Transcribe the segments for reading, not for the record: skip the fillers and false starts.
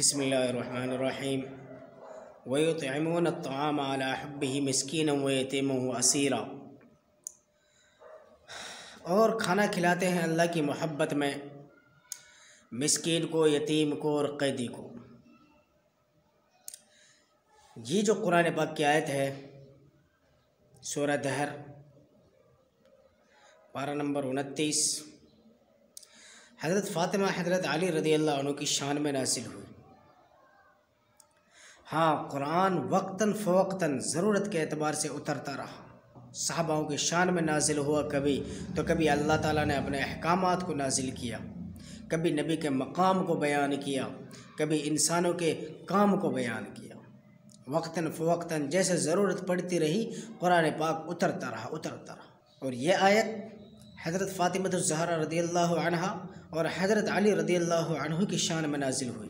बिस्मिल्लाहिर्रहमानिर्रहीम वयुतइमून अत्तआम अला हुब्बिही मिस्कीनन व यतीमन व असीरा। और खाना खिलाते हैं अल्लाह की मोहब्बत में मिस्कीन को, यतीम को और कैदी को। ये जो कुरान पाक की आयत है सूरह दहर पारा नंबर 29 हज़रत फ़ातिमा हज़रत अली रज़ियल्लाहु अन्हु की शान में नाज़िल हुई। हाँ, कुरान वक्तन फ़वक्तन ज़रूरत के एतबार से उतरता रहा। सहाबाओं की शान में नाजिल हुआ कभी, तो कभी अल्लाह ताला ने अपने अहकामात को नाजिल किया, कभी नबी के मकाम को बयान किया, कभी इंसानों के काम को बयान किया। वक्तन फ़वक्तन जैसे ज़रूरत पड़ती रही कुरान पाक उतरता रहा। और ये आयत हज़रत फ़ातिमा ज़हरा रज़ियल्लाहु अन्हा और हज़रत अली रज़ियल्लाहु अन्हु की शान में नाजिल हुई।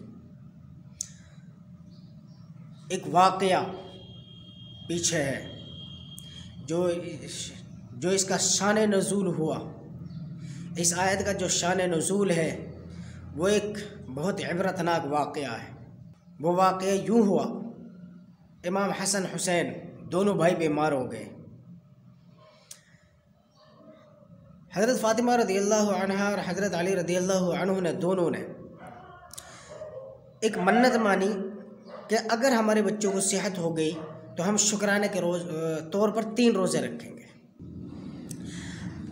एक वाक़या पीछे है जो इसका शान नुज़ूल हुआ। इस आयत का जो शान नुज़ूल है वो एक बहुत इबरतनाक वाक़या है। वो वाक़या यूँ हुआ, इमाम हसन हुसैन दोनों भाई बीमार हो गए। हज़रत फ़ातिमा रज़ियल्लाहु अन्हा और हज़रत अली रज़ियल्लाहु अन्हु ने दोनों ने एक मन्नत मानी कि अगर हमारे बच्चों को सेहत हो गई तो हम शुक्राने के तौर पर 3 रोज़े रखेंगे।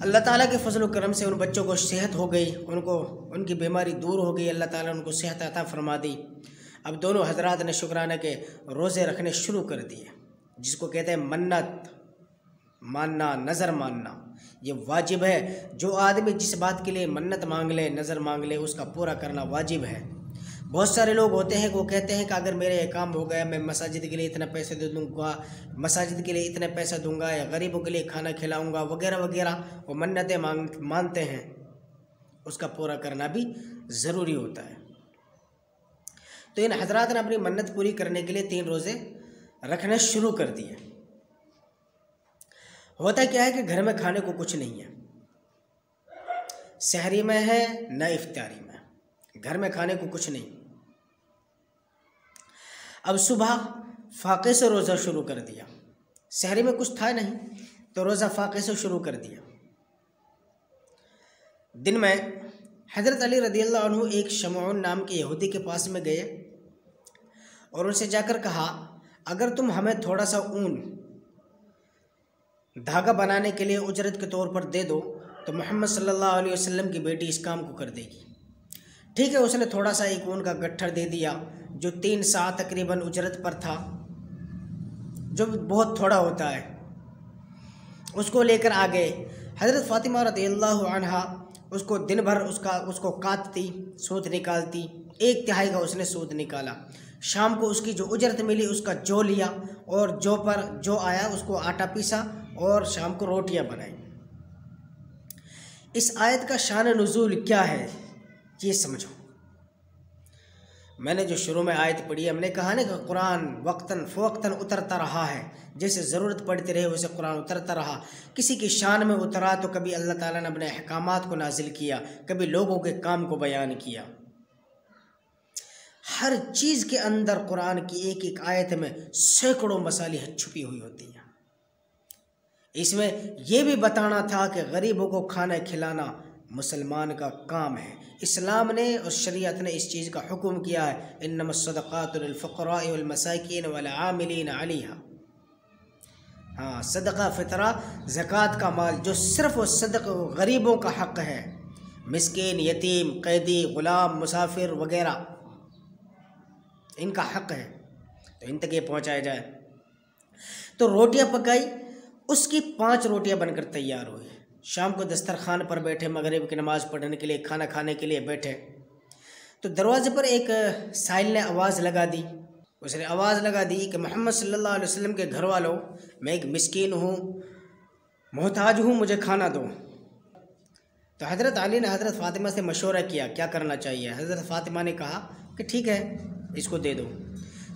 अल्लाह ताला के फजल करम से उन बच्चों को सेहत हो गई, उनकी बीमारी दूर हो गई, अल्लाह ताला उनको सेहत अता फरमा दी। अब दोनों हजरात ने शुक्राने के रोज़े रखने शुरू कर दिए, जिसको कहते हैं मन्नत मानना, नज़र मानना। ये वाजिब है। जो आदमी जिस बात के लिए मन्नत मांग ले, नज़र मांग ले, उसका पूरा करना वाजिब है। बहुत सारे लोग होते हैं वो कहते हैं कि अगर मेरे ये काम हो गया मैं मसाजिद के लिए इतना पैसे दे दूँगा, मसाजिद के लिए इतने पैसा दूंगा, या गरीबों के लिए खाना खिलाऊंगा वगैरह वगैरह। वो मन्नतें मानते हैं, उसका पूरा करना भी ज़रूरी होता है। तो इन हजरात ने अपनी मन्नत पूरी करने के लिए 3 रोज़े रखने शुरू कर दिए। होता क्या है कि घर में खाने को कुछ नहीं है, सहरी में है न इफ्तारी में, घर में खाने को कुछ नहीं। अब सुबह फाके से रोज़ा शुरू कर दिया, सहरी में कुछ था नहीं तो रोज़ा फाके से शुरू कर दिया। दिन में हज़रत अली रज़ियल्लाहु अन्हु एक शमऊन नाम के यहूदी के पास में गए और उनसे जाकर कहा, अगर तुम हमें थोड़ा सा ऊन धागा बनाने के लिए उजरत के तौर पर दे दो तो मोहम्मद सल्लल्लाहु अलैहि वसल्लम की बेटी इस काम को कर देगी। ठीक है, उसने थोड़ा सा एक ऊन का गट्ठर दे दिया जो 3 साल तकरीबन उजरत पर था, जो बहुत थोड़ा होता है। उसको लेकर आ गए। हज़रत फ़ातिमा रज़ियल्लाहु अन्हा उसको दिन भर उसको काटती, सूत निकालती, 1/3 का उसने सूत निकाला। शाम को उसकी जो उजरत मिली उसका जौ लिया और जौ पर जो आया उसको आटा पीसा और शाम को रोटियां बनाई। इस आयत का शान नुज़ूल क्या है ये समझो। मैंने जो शुरू में आयत पढ़ी, हमने कहा ना कि कुरान वक्तन फ़वक्तन उतरता रहा है, जैसे ज़रूरत पड़ती रहे वैसे कुरान उतरता रहा। किसी की शान में उतरा तो कभी अल्लाह ताला ने अपने अहकामात को नाजिल किया, कभी लोगों के काम को बयान किया। हर चीज़ के अंदर कुरान की एक एक आयत में सैकड़ों मसालिहत छुपी हुई होती हैं। इसमें यह भी बताना था कि गरीबों को खाना खिलाना मुसलमान का काम है। इस्लाम ने और शरीयत ने इस चीज़ का हुक्म किया है, इन्नमस्सदक़ातु लिल-फ़ुक़राइ वल-मसाकीन वल-आमिलीन अलैहा। हाँ, सदका फ़ितरा ज़कात का माल जो सिर्फ़ और सदक़ा गरीबों का हक़ है, मिस्कीन, यतीम, कैदी, ग़ुलाम, मुसाफिर वगैरह, इनका हक़ है, तो इन तक ये पहुँचाया जाए। तो रोटियाँ पकाई, उसकी 5 रोटियाँ बनकर तैयार हुई। शाम को दस्तरखान पर बैठे, मगरिब की नमाज़ पढ़ने के लिए, खाना खाने के लिए बैठे, तो दरवाज़े पर एक साइल ने आवाज़ लगा दी। उसने आवाज़ लगा दी कि मोहम्मद सल्लल्लाहु अलैहि वसल्लम के घर वालों, मैं एक मिस्कीन हूँ, मोहताज हूँ, मुझे खाना दो। तो हज़रत अली ने हज़रत फ़ातिमा से मशवरा किया क्या करना चाहिए। हज़रत फ़ातिमा ने कहा कि ठीक है, इसको दे दो।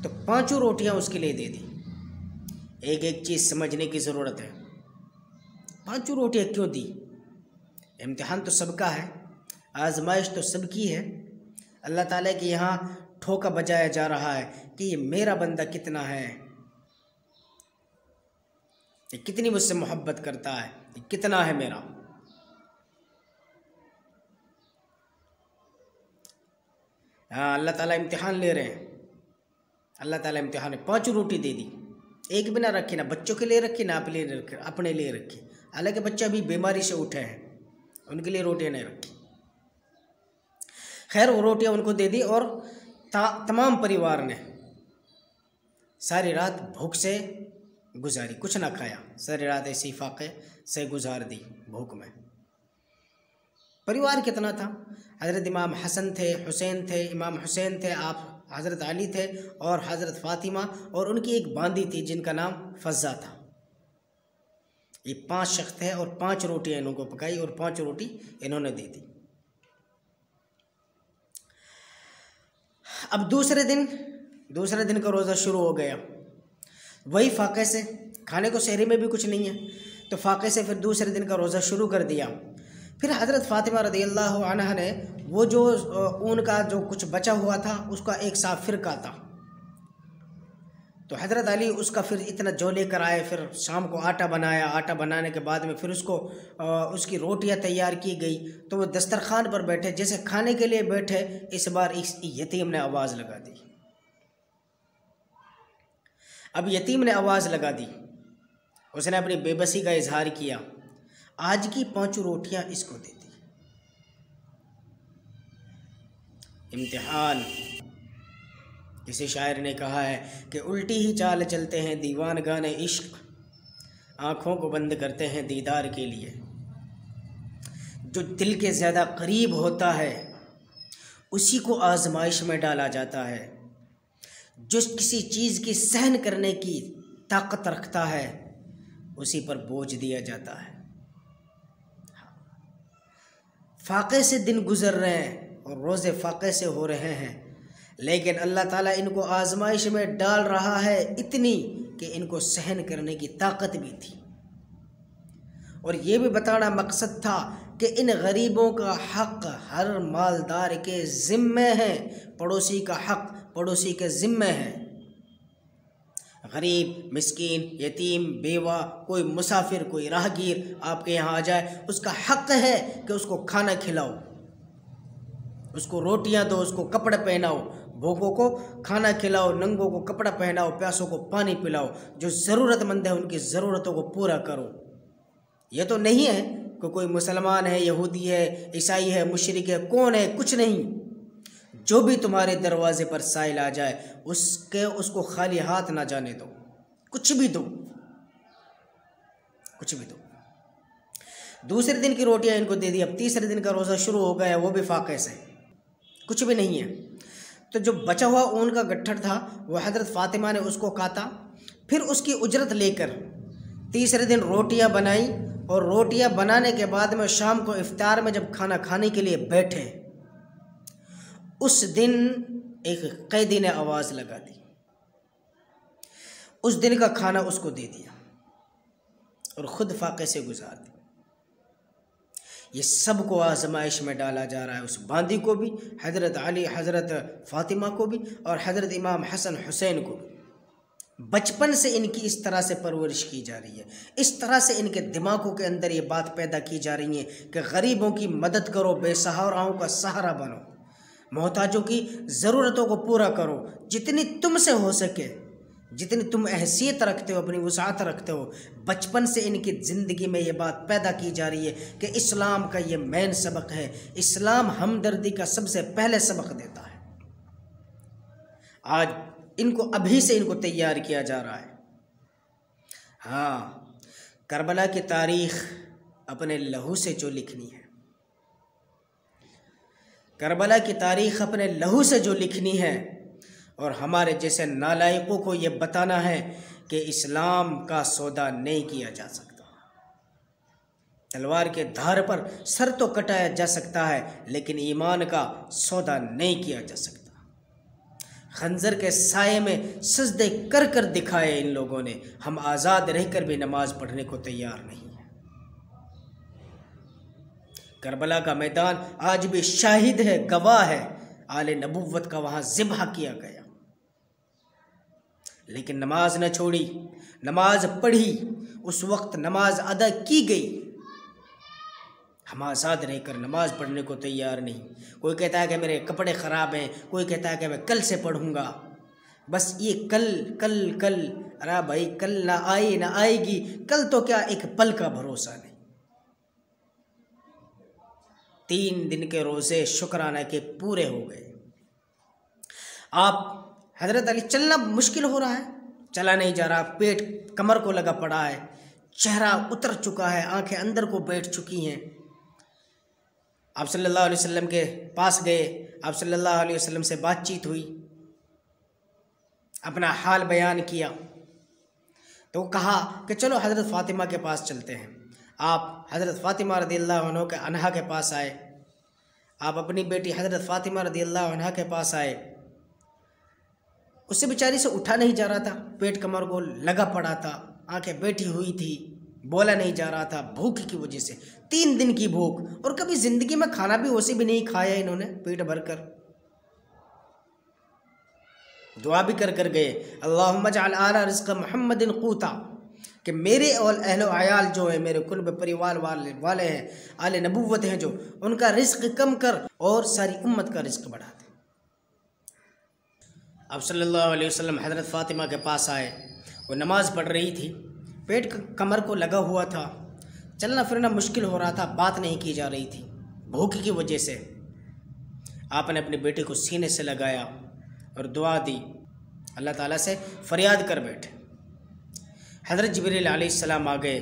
तो 5 रोटियाँ उसके लिए दे दी। एक एक चीज़ समझने की ज़रूरत है। 5 रोटियाँ क्यों दी? इम्तिहान तो सबका है, आजमाइश तो सबकी है। अल्लाह ताला के यहाँ ठोका बजाया जा रहा है कि ये मेरा बंदा कितना है, ये कितनी मुझसे मोहब्बत करता है, ये कितना है मेरा। हाँ, अल्लाह ताला इम्तिहान ले रहे हैं। अल्लाह ताला इम्तिहान है। 5 रोटी दे दी, एक भी ना रखी, ना बच्चों के लिए रखी, ना अपने लिए रखी। हालांकि बच्चे अभी बीमारी से उठे हैं, उनके लिए रोटियां नहीं रखी। खैर, वो रोटियां उनको दे दी और तमाम परिवार ने सारी रात भूख से गुजारी, कुछ ना खाया, सारी रात ऐसी फाके से गुजार दी भूख में। परिवार कितना था? हज़रत इमाम हसन थे, हुसैन थे, इमाम हुसैन थे, आप हज़रत अली थे और हज़रत फ़ातिमा, और उनकी एक बांदी थी जिनका नाम फ़ज़्ज़ा था। ये 5 शख्स थे और 5 रोटियां इन्होंने पकाई और 5 रोटी इन्होंने दे दी। अब दूसरे दिन का रोज़ा शुरू हो गया, वही फाके से। खाने को शहरी में भी कुछ नहीं है, तो फाके से फिर दूसरे दिन का रोज़ा शुरू कर दिया। फिर हज़रत फ़ातिमा रज़ियल्लाहु अन्हा ने वो जो ऊन का जो कुछ बचा हुआ था उसका एक साफ फ़िरका था, तो हज़रत अली उसका फिर इतना जो लेकर आए। फिर शाम को आटा बनाया, आटा बनाने के बाद में फिर उसकी रोटियां तैयार की गई। तो वो दस्तरखान पर बैठे, जैसे खाने के लिए बैठे, इस बार इस यतीम ने आवाज़ लगा दी। अब यतीम ने आवाज़ लगा दी, उसने अपनी बेबसी का इजहार किया, आज की 5 रोटियां इसको दे दी। इम्तिहान। किसी शायर ने कहा है कि उल्टी ही चाल चलते हैं दीवान गाने इश्क, आँखों को बंद करते हैं दीदार के लिए। जो दिल के ज़्यादा करीब होता है उसी को आजमाइश में डाला जाता है। जो किसी चीज़ की सहन करने की ताकत रखता है उसी पर बोझ दिया जाता है। फाके से दिन गुजर रहे हैं और रोज़े फाके से हो रहे हैं, लेकिन अल्लाह ताला इनको आजमाइश में डाल रहा है इतनी कि इनको सहन करने की ताकत भी थी। और ये भी बताना मकसद था कि इन गरीबों का हक़ हर मालदार के ज़िम्मे है, पड़ोसी का हक़ पड़ोसी के ज़िम्मे है। गरीब, मिस्कीन, यतीम, बेवा, कोई मुसाफिर, कोई राहगीर आपके यहाँ आ जाए, उसका हक़ है कि उसको खाना खिलाओ, उसको रोटियां दो, उसको कपड़े पहनाओ, भूखों को खाना खिलाओ, नंगों को कपड़ा पहनाओ, प्यासों को पानी पिलाओ, जो ज़रूरतमंद है उनकी ज़रूरतों को पूरा करो। ये तो नहीं है कि कोई मुसलमान है, यहूदी है, ईसाई है, मुशरिक है, कौन है, कुछ नहीं। जो भी तुम्हारे दरवाजे पर साइल आ जाए उसको खाली हाथ ना जाने दो, कुछ भी दो, कुछ भी दो। दूसरे दिन की रोटियां इनको दे दी। अब तीसरे दिन का रोज़ा शुरू हो गया, वो भी फाके से, कुछ भी नहीं है। तो जो बचा हुआ ऊन का गट्ठर था वो हज़रत फ़ातिमा ने उसको काटा, फिर उसकी उजरत लेकर तीसरे दिन रोटियां बनाई, और रोटियां बनाने के बाद में शाम को इफ्तार में जब खाना खाने के लिए बैठे, उस दिन एक कैदी ने आवाज़ लगा दी, उस दिन का खाना उसको दे दिया और ख़ुद फाके से गुजार दी। ये सब को आजमाइश में डाला जा रहा है, उस बांदी को भी, हज़रत अली, हज़रत फ़ातिमा को भी, और हज़रत इमाम हसन हुसैन को भी। बचपन से इनकी इस तरह से परवरिश की जा रही है, इस तरह से इनके दिमागों के अंदर ये बात पैदा की जा रही है कि गरीबों की मदद करो, बेसहाराओं का सहारा बनो, मोहताजों की ज़रूरतों को पूरा करो, जितनी तुमसे हो सके, जितनी तुम हैसियत रखते हो, अपनी वसाअत रखते हो। बचपन से इनकी ज़िंदगी में ये बात पैदा की जा रही है कि इस्लाम का ये मेन सबक है। इस्लाम हमदर्दी का सबसे पहले सबक देता है। आज इनको अभी से इनको तैयार किया जा रहा है। हाँ, करबला की तारीख़ अपने लहू से जो लिखनी है, करबला की तारीख़ अपने लहू से जो लिखनी है, और हमारे जैसे नालायकों को ये बताना है कि इस्लाम का सौदा नहीं किया जा सकता। तलवार के धार पर सर तो कटाया जा सकता है, लेकिन ईमान का सौदा नहीं किया जा सकता। खंजर के साये में सजदे कर कर दिखाए इन लोगों ने, हम आज़ाद रहकर भी नमाज पढ़ने को तैयार नहीं है। करबला का मैदान आज भी शाहिद है, गवाह है। आले नबुव्वत का वहाँ ज़िब्हा किया गया, लेकिन नमाज न छोड़ी, नमाज पढ़ी, उस वक्त नमाज अदा की गई। हम आज़ाद रहकर नमाज पढ़ने को तैयार नहीं। कोई कहता है कि मेरे कपड़े ख़राब हैं, कोई कहता है कि मैं कल से पढ़ूँगा। बस ये कल कल कल, अरे भाई कल ना आई ना आएगी, कल तो क्या एक पल का भरोसा नहीं। 3 दिन के रोज़े शुक्राना के पूरे हो गए। आप हज़रत अली, चलना मुश्किल हो रहा है, चला नहीं जा रहा, पेट कमर को लगा पड़ा है, चेहरा उतर चुका है, आंखें अंदर को बैठ चुकी हैं। आप सल्लल्लाहु अलैहि वसल्लम के पास गए, आप सल्लल्लाहु अलैहि वसल्लम से बातचीत हुई, अपना हाल बयान किया, तो कहा कि चलो हज़रत फ़ातिमा के पास चलते हैं। आप हज़रत फ़ातिमा रज़ियल्लाहु अन्हा के पास आए, आप अपनी बेटी हज़रत फ़ातिमा रज़ियल्लाहु अन्हा के पास आए। उससे बेचारी से उठा नहीं जा रहा था, पेट कमर को लगा पड़ा था, आंखें बैठी हुई थी, बोला नहीं जा रहा था भूख की वजह से। 3 दिन की भूख, और कभी ज़िंदगी में खाना भी वैसे भी नहीं खाया इन्होंने पेट भर कर। दुआ भी कर कर गए, अल्लाहुम्मा जअल आला रिज़्क़ मुहम्मदिन क़ूता, कि मेरे और अहलो आयाल जो है, मेरे कुल परिवार वाले हैं, आले नबुव्वत हैं जो, उनका रिज़्क़ कम कर और सारी उम्मत का रिज़्क़ बढ़ा दे। अब सल्लल्लाहु अलैहि वसल्लम हज़रत फ़ातिमा के पास आए, वो नमाज़ पढ़ रही थी, पेट कमर को लगा हुआ था, चलना फिरना मुश्किल हो रहा था, बात नहीं की जा रही थी भूख की वजह से। आपने अपने बेटे को सीने से लगाया और दुआ दी, अल्लाह ताला से फरियाद कर बैठे। हज़रत जिब्रील अलैहिस्सलाम आ गए।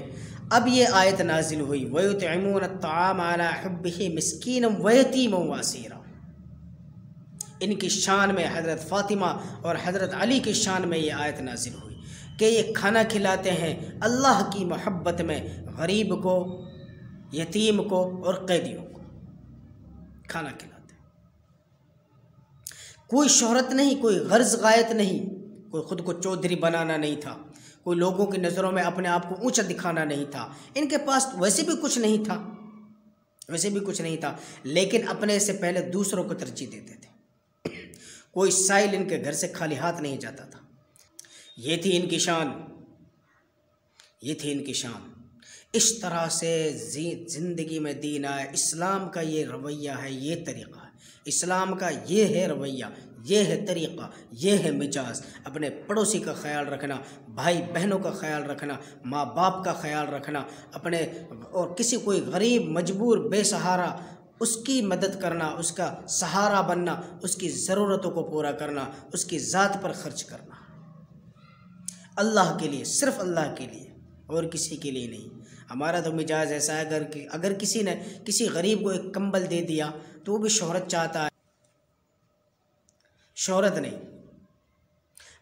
अब ये आयत नाजिल हुई, वयुतइमून अत्ताम अला हुब्बिही मिस्कीनम व यतीमम व असीरा। इनकी शान में, हज़रत फ़ातिमा और हज़रत अली की शान में ये आयत नाजिल हुई कि ये खाना खिलाते हैं अल्लाह की मोहब्बत में, गरीब को, यतीम को और कैदियों को खाना खिलाते हैं। कोई शोहरत नहीं, कोई गर्ज गायत नहीं, कोई ख़ुद को चौधरी बनाना नहीं था, कोई लोगों की नज़रों में अपने आप को ऊंचा दिखाना नहीं था। इनके पास वैसे भी कुछ नहीं था, वैसे भी कुछ नहीं था, लेकिन अपने से पहले दूसरों को तरजीह देते थे। कोई साइल इनके घर से खाली हाथ नहीं जाता था। ये थी इनकी शान, ये थी इनकी शान। इस तरह से ज़िंदगी में दीन आए। इस्लाम का ये रवैया है, ये तरीक़ा है, इस्लाम का ये है रवैया, ये है तरीक़ा, ये है मिजाज। अपने पड़ोसी का ख्याल रखना, भाई बहनों का ख्याल रखना, माँ बाप का ख्याल रखना, अपने और किसी कोई गरीब मजबूर बेसहारा उसकी मदद करना, उसका सहारा बनना, उसकी ज़रूरतों को पूरा करना, उसकी ज़ात पर ख़र्च करना, अल्लाह के लिए, सिर्फ़ अल्लाह के लिए और किसी के लिए नहीं। हमारा तो मिजाज ऐसा है, अगर किसी ने किसी गरीब को एक कंबल दे दिया तो वो भी शोहरत चाहता है। शोहरत नहीं,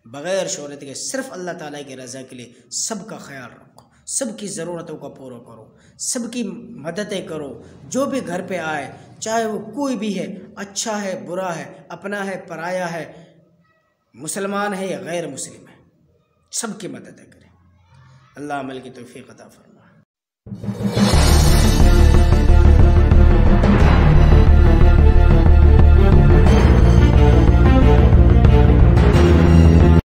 बग़ैर शोहरत के सिर्फ़ अल्लाह ताला की रज़ा के लिए सबका ख्याल रखो, सबकी ज़रूरतों का पूरा करो, सबकी मददें करो। जो भी घर पे आए, चाहे वो कोई भी है, अच्छा है बुरा है, अपना है पराया है, मुसलमान है या गैर मुस्लिम है, सबकी मददें करें। अल्लाह अमल की तौफ़ीक़ अता फरमाए।